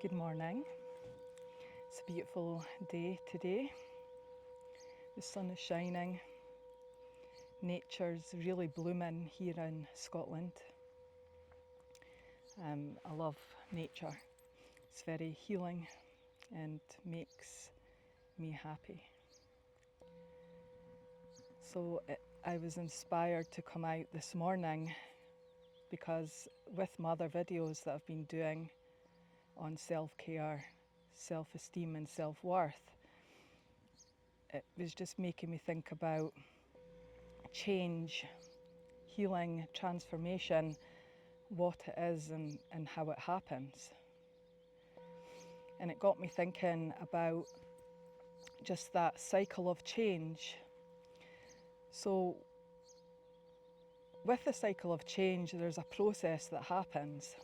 Good morning. It's a beautiful day today. The sun is shining. Nature's really blooming here in Scotland. I love nature. It's very healing and makes me happy. So I was inspired to come out this morning because with my other videos that I've been doing on self-care, self-esteem and self-worth, it was just making me think about change, healing, transformation, what it is and how it happens. And it got me thinking about just that cycle of change. So with the cycle of change, there's a process that happens.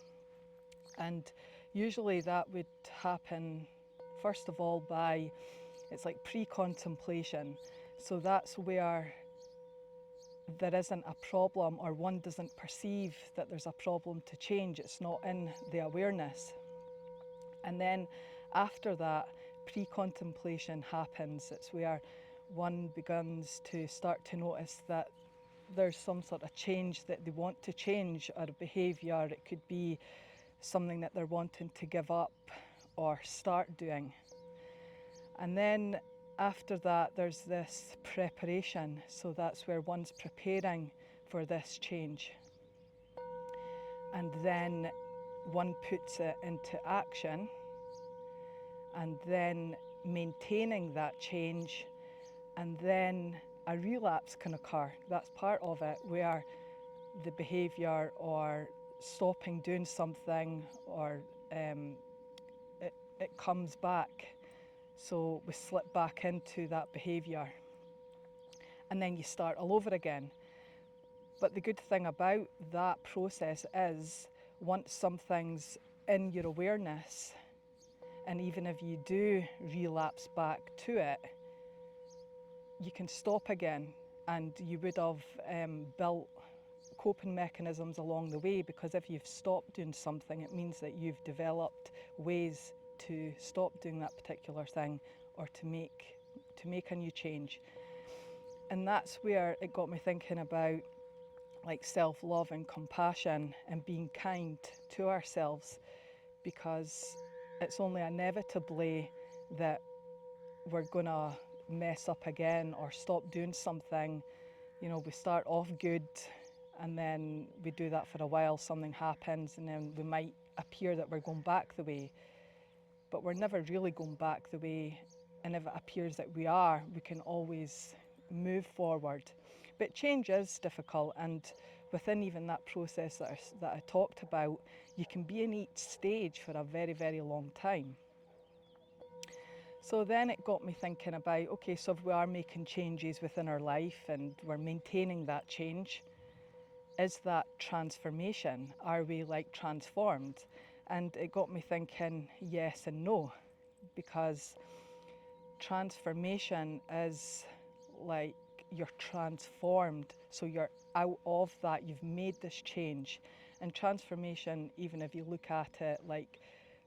And usually that would happen, first of all, by, it's like pre-contemplation. So that's where there isn't a problem, or one doesn't perceive that there's a problem to change. It's not in the awareness. And then after that, pre-contemplation happens. It's where one begins to start to notice that there's some sort of change that they want to change, or a behaviour. It could be something that they're wanting to give up or start doing. And then after that, there's this preparation. So that's where one's preparing for this change. And then one puts it into action, and then maintaining that change, and then a relapse can occur. That's part of it, where the behaviour or stopping doing something, or it comes back. So we slip back into that behaviour, and then you start all over again. But the good thing about that process is, once something's in your awareness, and even if you do relapse back to it, you can stop again, and you would have built coping mechanisms along the way, because if you've stopped doing something, it means that you've developed ways to stop doing that particular thing, or to make a new change. And that's where it got me thinking about like self-love and compassion and being kind to ourselves, because it's only inevitably that we're gonna mess up again or stop doing something. You know, we start off good, and then we do that for a while, something happens, and then we might appear that we're going back the way, but we're never really going back the way. And if it appears that we are, we can always move forward. But change is difficult, and within even that process that I talked about, you can be in each stage for a very, very long time. So then it got me thinking about, okay, so if we are making changes within our life and we're maintaining that change, is that transformation? Are we like transformed? And it got me thinking yes and no, because transformation is like you're transformed. So you're out of that, you've made this change. And transformation, even if you look at it like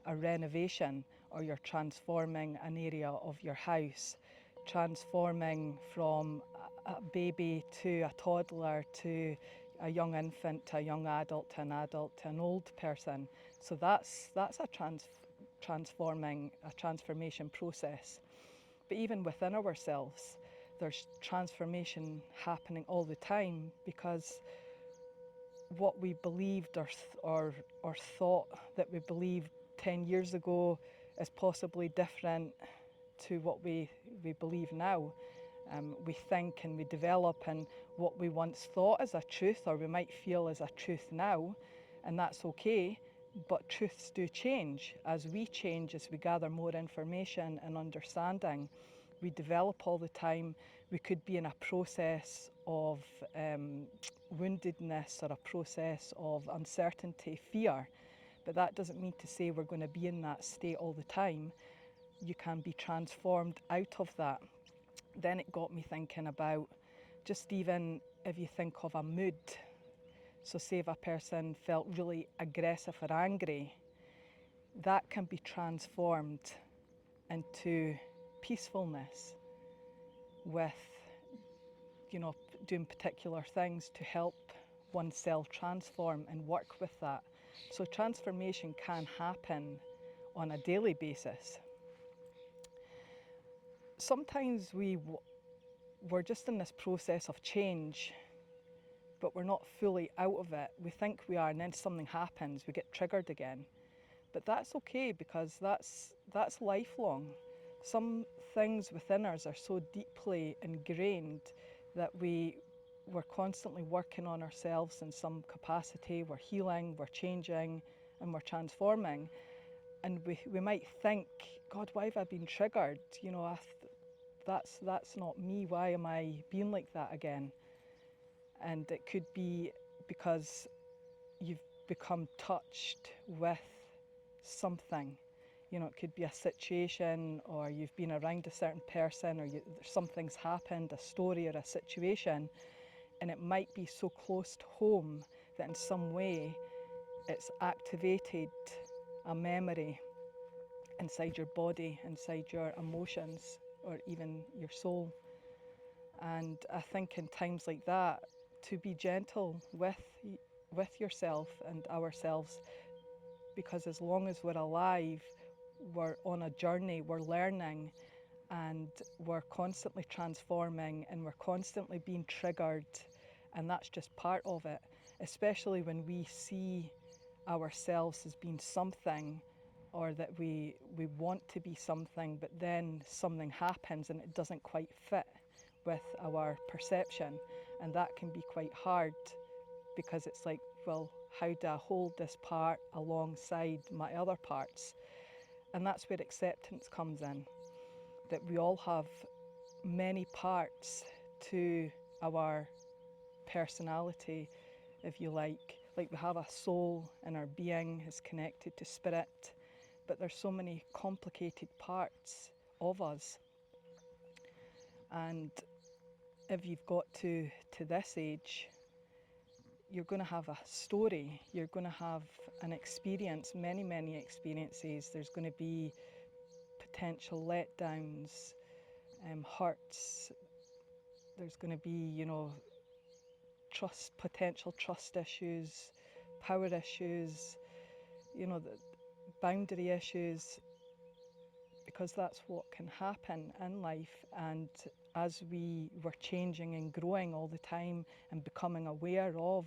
a renovation, or you're transforming an area of your house, transforming from a baby to a toddler to a young infant to a young adult to an adult to an old person. So that's a transformation process. But even within ourselves, there's transformation happening all the time, because what we believed or thought that we believed 10 years ago is possibly different to what we believe now. We think and we develop, and what we once thought as a truth, or we might feel as a truth now, and that's okay. But truths do change as we change, as we gather more information and understanding. We develop all the time. We could be in a process of woundedness, or a process of uncertainty, fear. But that doesn't mean to say we're going to be in that state all the time. You can be transformed out of that. Then it got me thinking about, just even if you think of a mood. So say if a person felt really aggressive or angry, that can be transformed into peacefulness with, doing particular things to help oneself transform and work with that. So transformation can happen on a daily basis. Sometimes we're just in this process of change, but we're not fully out of it. We think we are, and then something happens, we get triggered again. But that's okay, because that's lifelong. Some things within us are so deeply ingrained that we're constantly working on ourselves in some capacity. We're healing, we're changing, and we're transforming. And we might think, God, why have I been triggered? That's not me. Why am I being like that again? And it could be because you've become touched with something. It could be a situation, or you've been around a certain person, or something's happened, a story or a situation, and it might be so close to home that in some way it's activated a memory inside your body, inside your emotions, or even your soul. And I think in times like that, to be gentle with yourself and ourselves, because as long as we're alive, we're on a journey, we're learning, and we're constantly transforming, and we're constantly being triggered, and that's just part of it. Especially when we see ourselves as being something, or that we want to be something, but then something happens and it doesn't quite fit with our perception, and that can be quite hard, because it's like, well, how do I hold this part alongside my other parts? And that's where acceptance comes in, that we all have many parts to our personality, if you like we have a soul, and our being is connected to spirit, but there's so many complicated parts of us. And if you've got to this age, you're going to have a story, you're going to have an experience, many experiences. There's going to be potential letdowns, hurts. There's going to be, potential trust issues, power issues, the boundary issues, because that's what can happen in life. And as we were changing and growing all the time and becoming aware of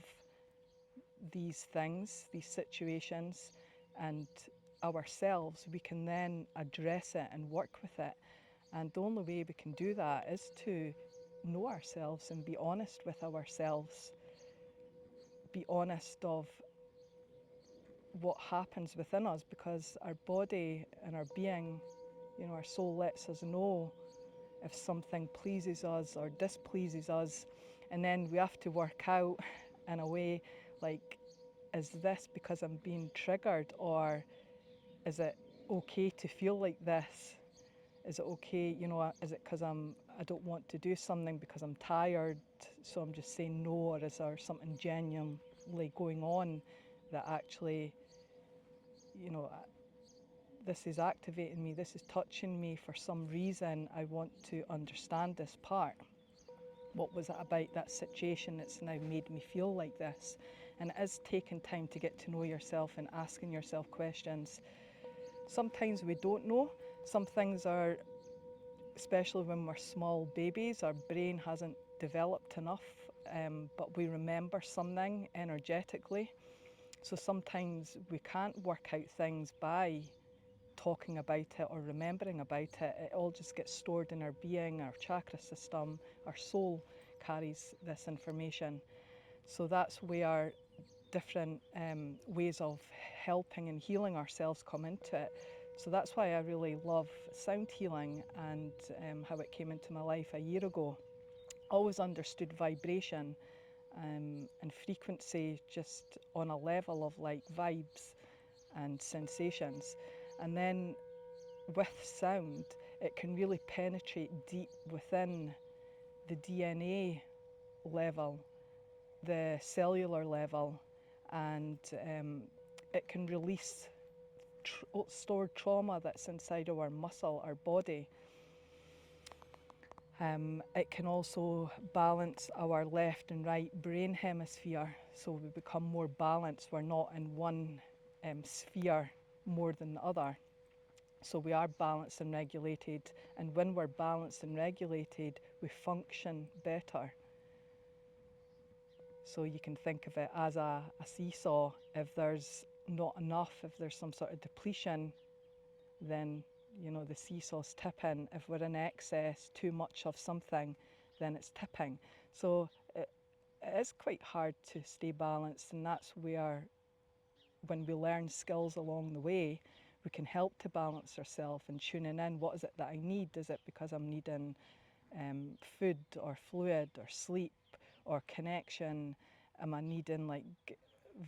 these things, these situations, and ourselves, we can then address it and work with it. And the only way we can do that is to know ourselves and be honest with ourselves. Be honest of what happens within us, because our body and our being, our soul lets us know if something pleases us or displeases us. And then we have to work out in a way, like, is this because I'm being triggered, or is it okay to feel like this? Is it okay, is it because I don't want to do something because I'm tired, so I'm just saying no? Or is there something genuinely going on that actually, this is activating me, this is touching me for some reason? I want to understand this part. What was it about that situation that's now made me feel like this? And it is taking time to get to know yourself and asking yourself questions. Sometimes we don't know. Some things are, especially when we're small babies, our brain hasn't developed enough, but we remember something energetically. So sometimes we can't work out things by talking about it or remembering about it. It all just gets stored in our being, our chakra system, our soul carries this information. So that's where different ways of helping and healing ourselves come into it. So that's why I really love sound healing, and how it came into my life a year ago. Always understood vibration and frequency just on a level of like vibes and sensations. And then with sound, it can really penetrate deep within the DNA level, the cellular level, and it can release stored trauma that's inside our muscle, our body. It can also balance our left and right brain hemisphere, so we become more balanced. We're not in one sphere more than the other. So we are balanced and regulated, and when we're balanced and regulated, we function better. So you can think of it as a seesaw. If there's not enough, if there's some sort of depletion, then the seesaw's tipping. If we're in excess, too much of something, then it's tipping. So it is quite hard to stay balanced, and that's where, when we learn skills along the way, we can help to balance ourselves and tuning in. What is it that I need? Is it because I'm needing food or fluid or sleep or connection? Am I needing like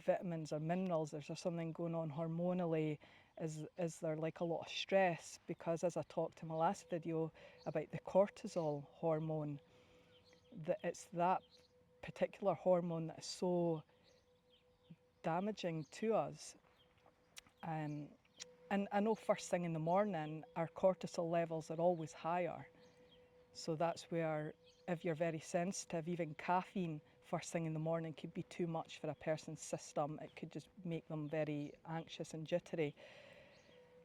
vitamins or minerals? Is there something going on hormonally? Is there like a lot of stress? Because as I talked in my last video about the cortisol hormone, that it's that particular hormone that is so damaging to us. And I know first thing in the morning, our cortisol levels are always higher. So that's where, if you're very sensitive, even caffeine first thing in the morning could be too much for a person's system. It could just make them very anxious and jittery.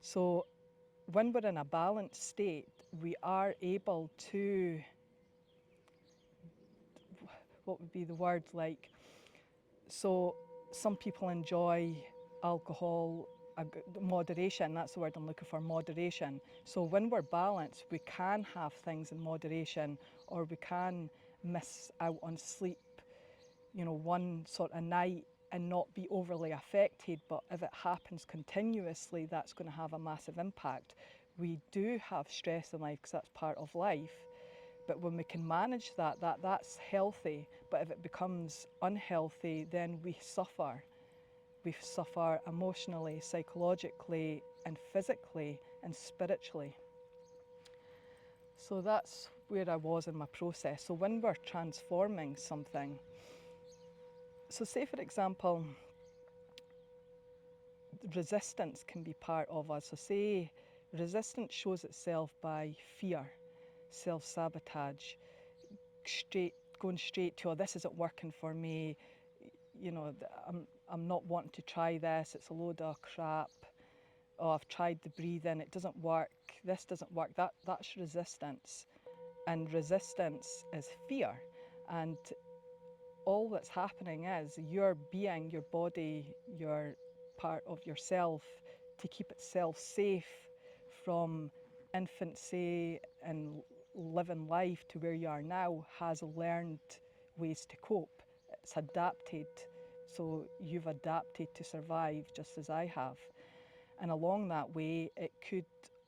So when we're in a balanced state, we are able to, what would be the word, like, so some people enjoy alcohol, moderation, that's the word I'm looking for, moderation. So when we're balanced, we can have things in moderation, or we can miss out on sleep, one sort of night and not be overly affected. But if it happens continuously, that's going to have a massive impact. We do have stress in life because that's part of life. But when we can manage that's healthy. But if it becomes unhealthy, then we suffer. We suffer emotionally, psychologically, and physically, and spiritually. So that's where I was in my process. So when we're transforming something, so say for example, resistance can be part of us. So say resistance shows itself by fear, self-sabotage, going straight to, oh, this isn't working for me, I'm not wanting to try this, it's a load of crap. Oh, I've tried the breathing, it doesn't work, this doesn't work. That's resistance. And resistance is fear. And all that's happening is your being, your body, your part of yourself, to keep itself safe from infancy and living life to where you are now, has learned ways to cope. It's adapted. So you've adapted to survive just as I have. And along that way, it could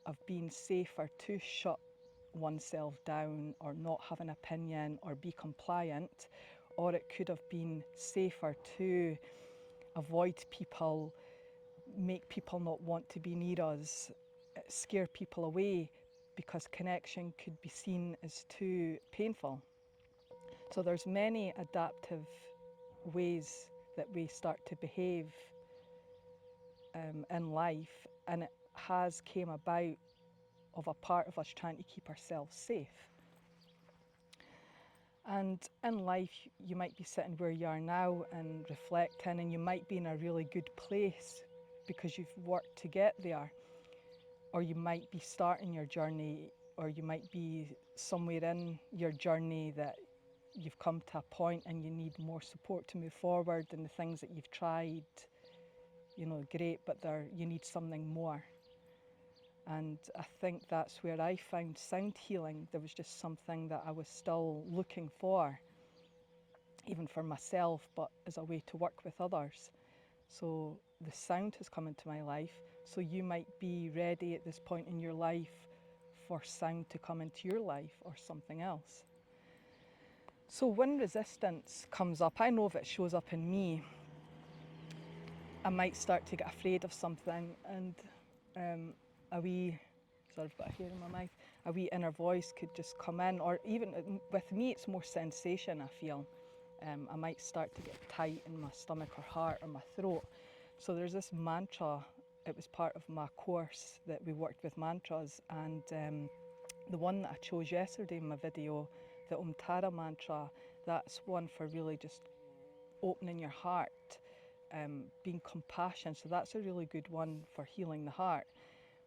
have been safer to shut oneself down or not have an opinion or be compliant, or it could have been safer to avoid people, make people not want to be near us, scare people away, because connection could be seen as too painful. So there's many adaptive ways that we start to behave in life, and it has came about of a part of us trying to keep ourselves safe. And in life, you might be sitting where you are now and reflecting, and you might be in a really good place because you've worked to get there. Or you might be starting your journey, or you might be somewhere in your journey that you've come to a point and you need more support to move forward, and the things that you've tried, great, but you need something more. And I think that's where I found sound healing. There was just something that I was still looking for, even for myself, but as a way to work with others. So the sound has come into my life. So you might be ready at this point in your life for sound to come into your life, or something else. So when resistance comes up, I know if it shows up in me, I might start to get afraid of something, and a wee, sorry, I've got a hair in my mouth, a wee inner voice could just come in, or even with me, it's more sensation, I feel. I might start to get tight in my stomach or heart or my throat. So there's this mantra it was part of my course that we worked with mantras, and the one that I chose yesterday in my video, the Om Mantra, that's one for really just opening your heart, being compassionate. So that's a really good one for healing the heart.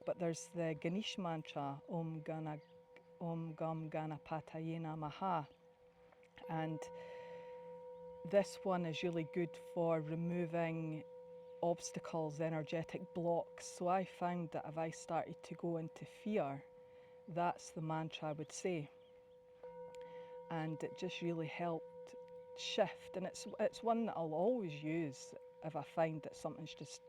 But there's the Ganesh Mantra, Om Gan Ganpapataye Namaha, and this one is really good for removing obstacles, energetic blocks. So I found that if I started to go into fear, that's the mantra I would say, and it just really helped shift. And it's one that I'll always use if I find that something's just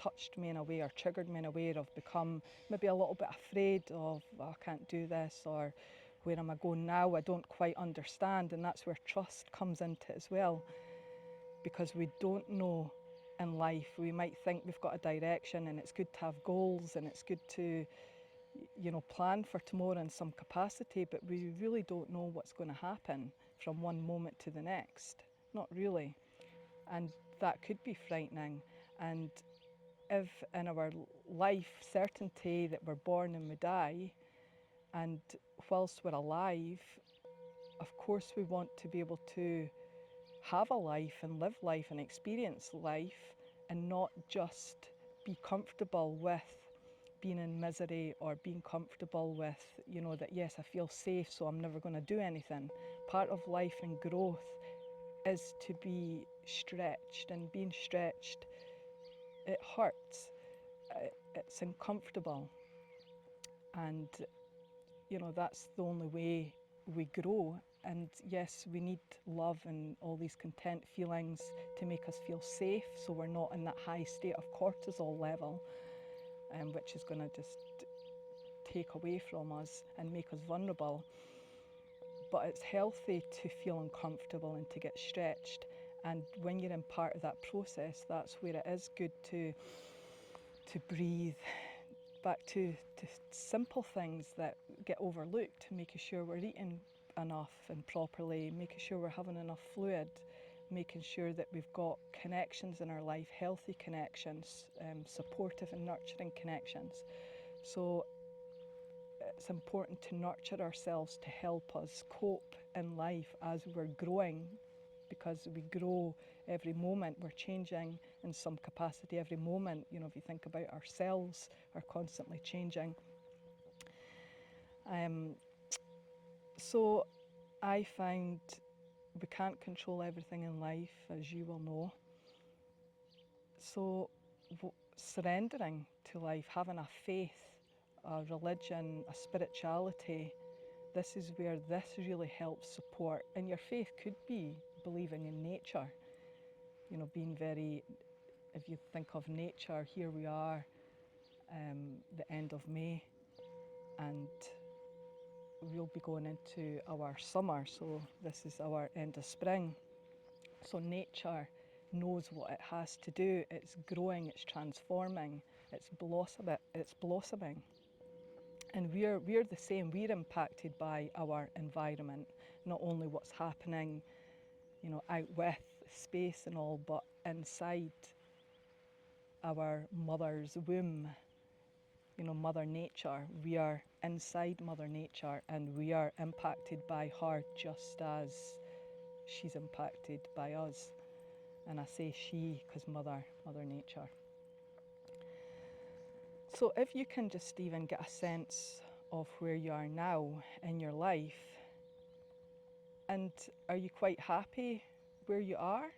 touched me in a way or triggered me in a way, or I've become maybe a little bit afraid of, oh, I can't do this, or where am I going now, I don't quite understand. And that's where trust comes into it as well, because we don't know in life. We might think we've got a direction, and it's good to have goals, and it's good to, you know, plan for tomorrow in some capacity, but we really don't know what's going to happen from one moment to the next. Not really. And that could be frightening. And if in our life certainty that we're born and we die, and whilst we're alive, of course we want to be able to have a life and live life and experience life, and not just be comfortable with being in misery, or being comfortable with, you know, that yes, I feel safe, so I'm never going to do anything. Part of life and growth is to be stretched, and being stretched, it hurts, it's uncomfortable, and you know, that's the only way we grow. And yes, we need love and all these content feelings to make us feel safe, so we're not in that high state of cortisol level, which is going to just take away from us and make us vulnerable. But it's healthy to feel uncomfortable and to get stretched. And when you're in part of that process, that's where it is good to breathe. Back to simple things that get overlooked, making sure we're eating enough and properly, making sure we're having enough fluid, making sure that we've got connections in our life, healthy connections, supportive and nurturing connections. So it's important to nurture ourselves to help us cope in life as we're growing, because we grow every moment. We're changing in some capacity every moment. You know, if you think about ourselves, are constantly changing. So I find we can't control everything in life, as you will know. So surrendering to life, having a faith, a religion, a spirituality, this is where this really helps support. And your faith could be believing in nature, you know, being very, if you think of nature, here we are, the end of May, and we'll be going into our summer, so this is our end of spring. So nature knows what it has to do. It's growing, it's transforming, it's blossoming. And we're the same. We're impacted by our environment, not only what's happening, you know, out with space and all, but inside our mother's womb, you know, Mother Nature. We are inside Mother Nature, and we are impacted by her just as she's impacted by us. And I say she because Mother Nature. So if you can just even get a sense of where you are now in your life, and are you quite happy where you are,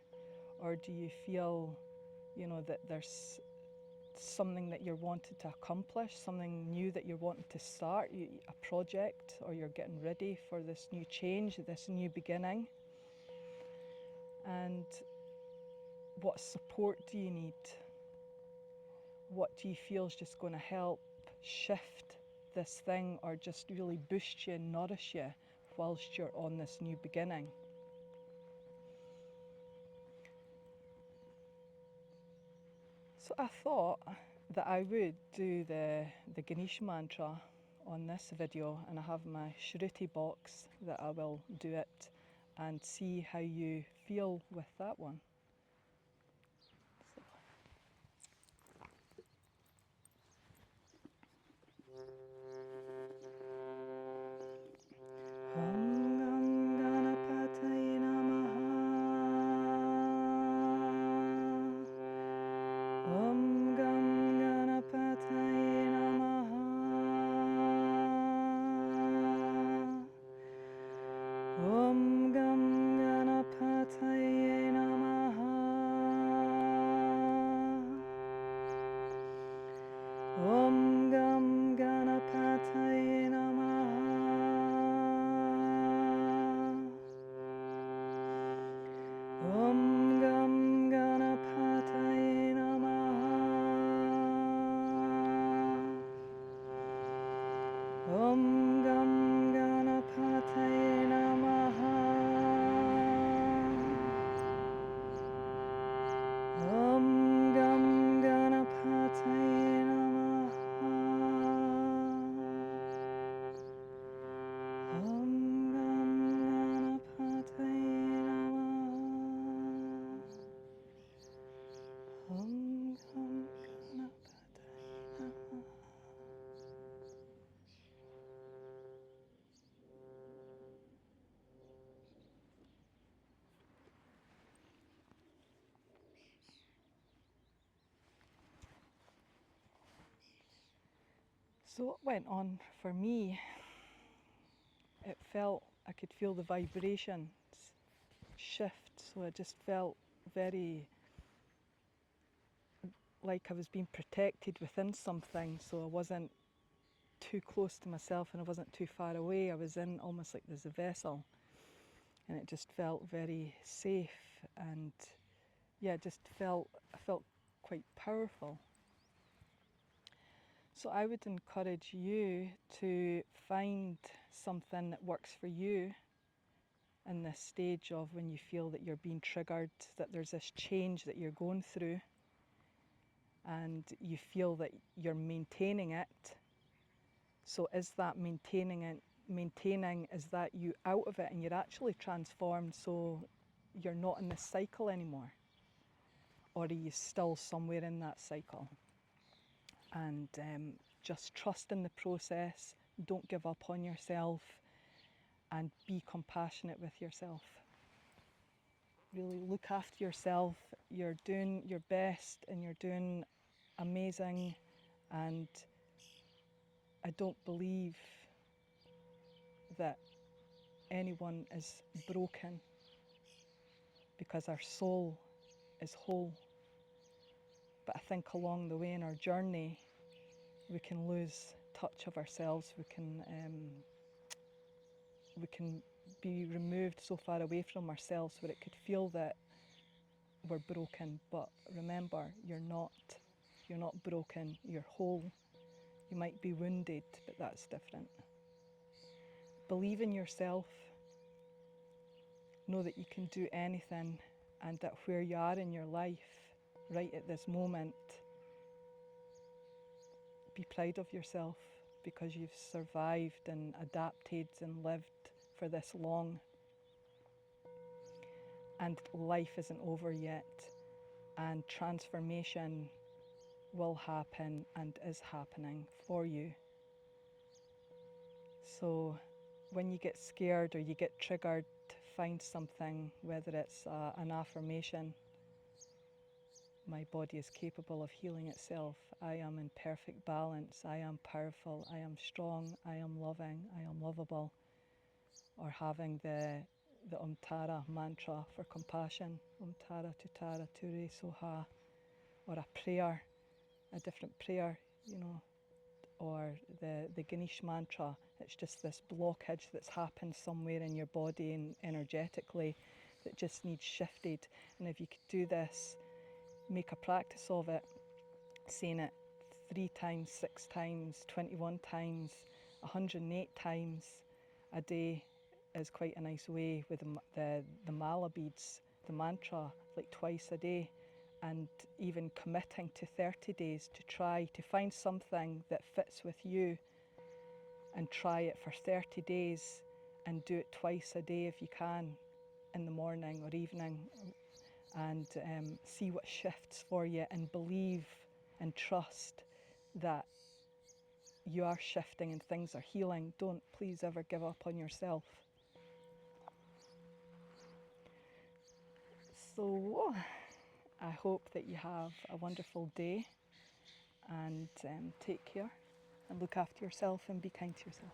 or do you feel, you know, that there's something that you're wanting to accomplish, something new that you're wanting to start, a project, or you're getting ready for this new change, this new beginning? And what support do you need? What do you feel is just going to help shift this thing, or just really boost you and nourish you whilst you're on this new beginning? So I thought that I would do the Ganesh Mantra on this video, and I have my shruti box that I will do it and see how you feel with that one. So what went on for me, I could feel the vibrations shift, so I just felt very like I was being protected within something, so I wasn't too close to myself and I wasn't too far away. I was in almost like there's a vessel, and it just felt very safe, and yeah, I felt quite powerful. So I would encourage you to find something that works for you in this stage of when you feel that you're being triggered, that there's this change that you're going through, and you feel that you're maintaining it. So is that maintaining, is that you out of it and you're actually transformed, so you're not in this cycle anymore? Or are you still somewhere in that cycle? And just trust in the process, don't give up on yourself, and be compassionate with yourself. Really look after yourself. You're doing your best and you're doing amazing, and I don't believe that anyone is broken, because our soul is whole. But I think along the way in our journey we can lose touch of ourselves. We can be removed so far away from ourselves where it could feel that we're broken. But remember, you're not broken, you're whole. You might be wounded, but that's different. Believe in yourself. Know that you can do anything, and that where you are in your life right at this moment, be proud of yourself, because you've survived and adapted and lived for this long. And life isn't over yet, and transformation will happen and is happening for you. So when you get scared or you get triggered, find something, whether it's an affirmation. My body is capable of healing itself. I am in perfect balance. I am powerful. I am strong. I am loving. I am lovable. Or having the Om Tara mantra for compassion. Om Tara Tutara Ture Soha. Or a prayer, a different prayer, or the Ganesh Mantra. It's just this blockage that's happened somewhere in your body and energetically that just needs shifted. And if you could do this, make a practice of it, saying it 3 times, 6 times, 21 times, 108 times a day is quite a nice way with the mala beads, the mantra, like twice a day. And even committing to 30 days to try to find something that fits with you, and try it for 30 days and do it twice a day if you can, in the morning or evening, and see what shifts for you, and believe and trust that you are shifting and things are healing. Don't please ever give up on yourself. So I hope that you have a wonderful day, and take care and look after yourself and be kind to yourself.